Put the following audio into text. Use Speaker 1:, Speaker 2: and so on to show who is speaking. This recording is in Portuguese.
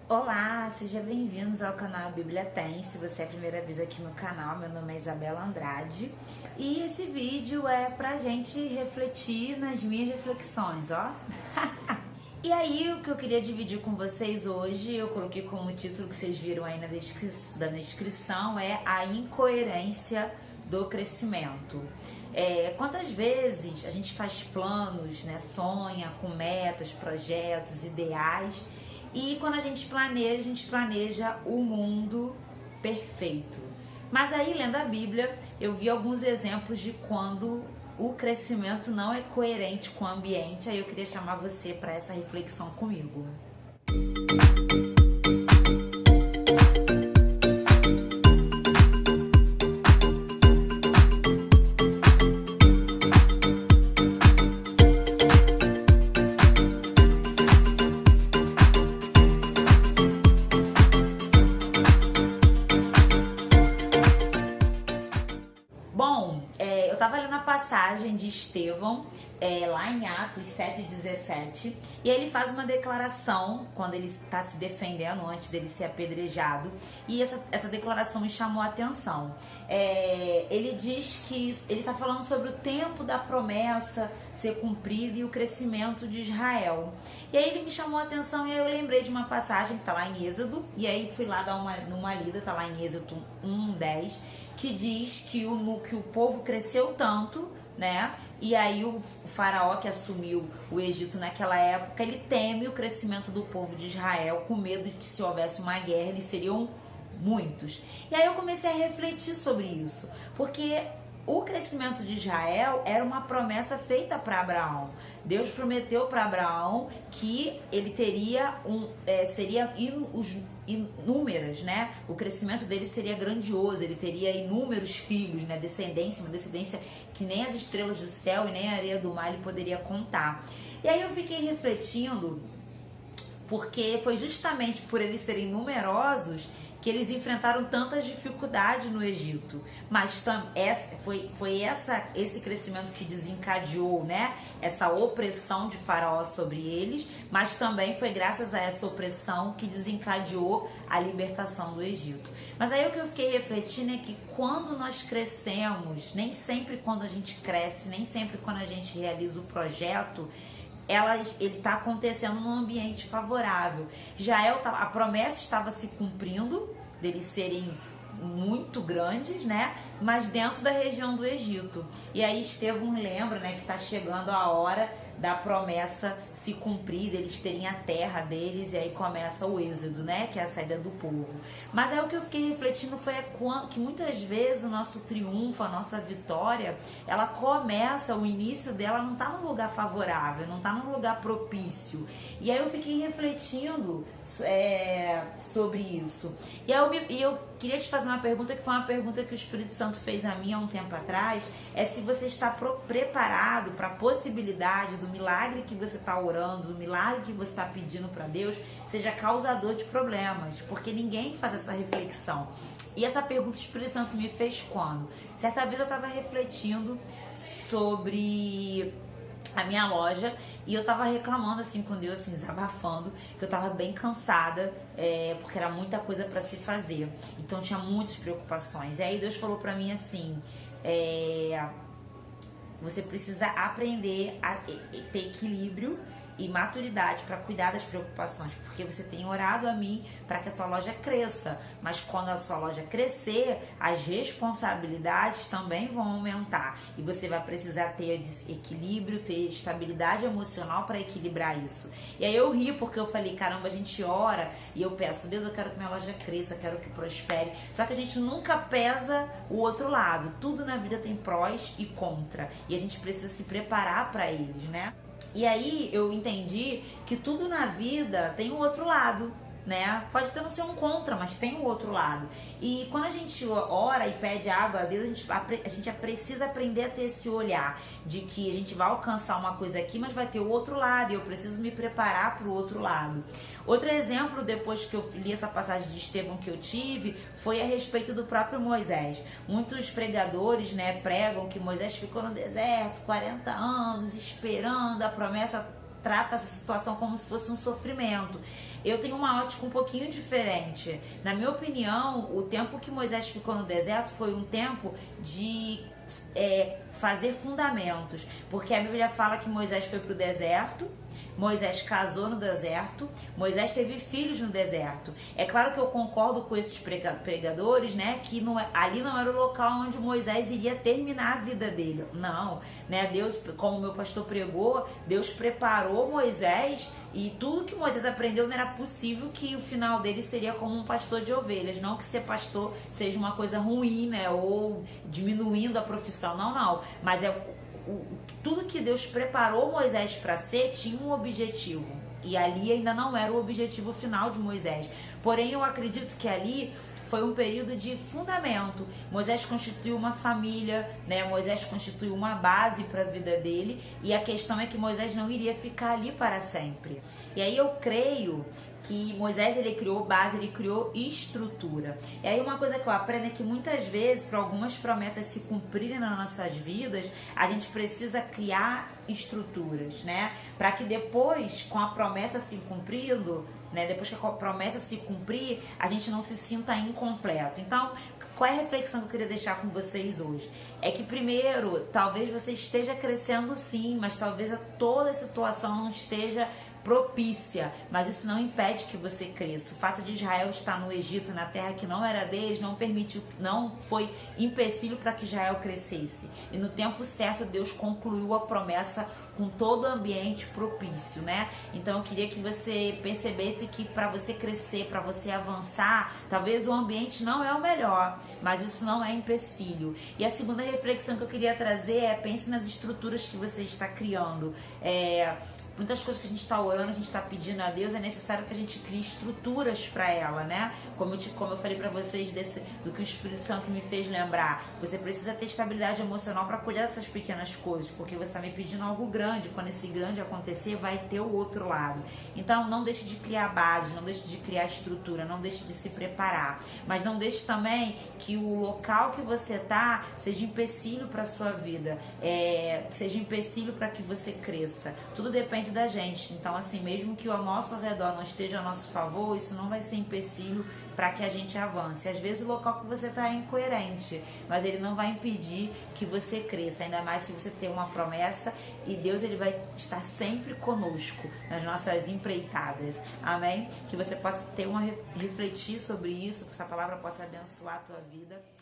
Speaker 1: Olá, sejam bem-vindos ao canal Bíblia Tem. Se você é a primeira vez aqui no canal, meu nome é Isabela Andrade e esse vídeo é pra gente refletir nas minhas reflexões, ó. E aí, o que eu queria dividir com vocês hoje, eu coloquei como título que vocês viram aí na descrição, é a incoerência do crescimento. Quantas vezes a gente faz planos, né, sonha com metas, projetos, ideais, e quando a gente planeja o mundo perfeito. Mas aí, lendo a Bíblia, eu vi alguns exemplos de quando o crescimento não é coerente com o ambiente. Aí eu queria chamar você para essa reflexão comigo. Eu estava lendo a passagem de Estevão, lá em Atos 7,17, e ele faz uma declaração quando ele está se defendendo antes dele ser apedrejado, e essa declaração me chamou a atenção. Ele diz que ele está falando sobre o tempo da promessa ser cumprida e o crescimento de Israel. E aí ele me chamou a atenção e aí eu lembrei de uma passagem que está lá em Êxodo, e aí fui lá dar uma lida, está lá em Êxodo 1:10, que diz que o povo cresceu tanto, né? E aí o faraó que assumiu o Egito naquela época, ele teme o crescimento do povo de Israel, com medo de que se houvesse uma guerra, eles seriam muitos. E aí eu comecei a refletir sobre isso, porque o crescimento de Israel era uma promessa feita para Abraão. Deus prometeu para Abraão que ele teria inúmeras, né? O crescimento dele seria grandioso, ele teria inúmeros filhos, né? Uma descendência que nem as estrelas do céu e nem a areia do mar ele poderia contar. E aí eu fiquei refletindo, porque foi justamente por eles serem numerosos que eles enfrentaram tantas dificuldades no Egito. Mas foi esse crescimento que desencadeou, né, essa opressão de Faraó sobre eles, mas também foi graças a essa opressão que desencadeou a libertação do Egito. Mas aí o que eu fiquei refletindo é que quando nós crescemos, nem sempre quando a gente cresce, nem sempre quando a gente realiza o projeto, ele está acontecendo num ambiente favorável. A promessa estava se cumprindo, deles serem muito grandes, né? Mas dentro da região do Egito. E aí Estevão lembra, né, que está chegando a hora da promessa se cumprir, deles terem a terra deles, e aí começa o êxodo, né, que é a saída do povo. Mas aí o que eu fiquei refletindo foi que muitas vezes o nosso triunfo, a nossa vitória, ela começa, o início dela não está num lugar favorável, não está num lugar propício. E aí eu fiquei refletindo sobre isso. E eu queria te fazer uma pergunta, que foi uma pergunta que o Espírito Santo fez a mim há um tempo atrás, é se você está preparado para a possibilidade do milagre que você está orando, do milagre que você está pedindo para Deus, seja causador de problemas, porque ninguém faz essa reflexão. E essa pergunta o Espírito Santo me fez quando? Certa vez eu estava refletindo sobre a minha loja e eu tava reclamando assim com Deus, assim, desabafando, que eu tava bem cansada, porque era muita coisa para se fazer, então tinha muitas preocupações. E aí Deus falou para mim assim, você precisa aprender a ter equilíbrio e maturidade para cuidar das preocupações, porque você tem orado a mim para que a tua loja cresça, mas quando a sua loja crescer, as responsabilidades também vão aumentar e você vai precisar ter equilíbrio, ter estabilidade emocional para equilibrar isso. E aí eu ri, porque eu falei, caramba, a gente ora e eu peço, Deus, eu quero que minha loja cresça, quero que prospere, só que a gente nunca pesa o outro lado. Tudo na vida tem prós e contra, e a gente precisa se preparar para eles, né? E aí eu entendi que tudo na vida tem o outro lado, né? Pode até não ser um contra, mas tem o outro lado. E quando a gente ora e pede água a Deus, a gente precisa aprender a ter esse olhar de que a gente vai alcançar uma coisa aqui, mas vai ter o outro lado, e eu preciso me preparar para o outro lado. Outro exemplo, depois que eu li essa passagem de Estevão que eu tive, foi a respeito do próprio Moisés. Muitos pregadores, né, pregam que Moisés ficou no deserto 40 anos esperando a promessa trata essa situação como se fosse um sofrimento. Eu tenho uma ótica um pouquinho diferente. Na minha opinião, o tempo que Moisés ficou no deserto foi um tempo de fazer fundamentos, porque a Bíblia fala que Moisés foi para o deserto, Moisés casou no deserto, Moisés teve filhos no deserto. É claro que eu concordo com esses pregadores, né, que ali não era o local onde Moisés iria terminar a vida dele. Não, né, Deus, como o meu pastor pregou, Deus preparou Moisés, e tudo que Moisés aprendeu não era possível que o final dele seria como um pastor de ovelhas. Não que ser pastor seja uma coisa ruim, né, ou diminuindo a profissão, não, mas tudo que Deus preparou Moisés para ser tinha um objetivo, e ali ainda não era o objetivo final de Moisés. Porém, eu acredito que ali foi um período de fundamento. Moisés constituiu uma família, né? Moisés constituiu uma base para a vida dele, e a questão é que Moisés não iria ficar ali para sempre. E aí eu creio que Moisés, ele criou base, ele criou estrutura. E aí uma coisa que eu aprendo é que muitas vezes, para algumas promessas se cumprirem nas nossas vidas, a gente precisa criar estruturas, né? Para que depois, com a promessa se cumprindo, né? Depois que a promessa se cumprir, a gente não se sinta incompleto. Então, qual é a reflexão que eu queria deixar com vocês hoje? É que primeiro, talvez você esteja crescendo sim, mas talvez toda a situação não esteja propícia, mas isso não impede que você cresça. O fato de Israel estar no Egito, na terra que não era deles, não foi empecilho para que Israel crescesse. E no tempo certo, Deus concluiu a promessa com todo o ambiente propício, né? Então eu queria que você percebesse que para você crescer, para você avançar, talvez o ambiente não é o melhor, mas isso não é empecilho. E a segunda reflexão que eu queria trazer é: pense nas estruturas que você está criando. Muitas coisas que a gente está orando, a gente está pedindo a Deus, é necessário que a gente crie estruturas para ela, né? Como eu falei para vocês do que o Espírito Santo me fez lembrar. Você precisa ter estabilidade emocional para cuidar dessas pequenas coisas, porque você está me pedindo algo grande. Quando esse grande acontecer, vai ter o outro lado. Então, não deixe de criar base, não deixe de criar estrutura, não deixe de se preparar. Mas não deixe também que o local que você está seja empecilho para a sua vida, seja empecilho para que você cresça. Tudo depende da gente. Então, assim, mesmo que ao nosso redor não esteja a nosso favor, isso não vai ser empecilho para que a gente avance. Às vezes o local que você está é incoerente, mas ele não vai impedir que você cresça, ainda mais se você tem uma promessa, e Deus, ele vai estar sempre conosco nas nossas empreitadas. Amém? Que você possa refletir sobre isso, que essa palavra possa abençoar a tua vida.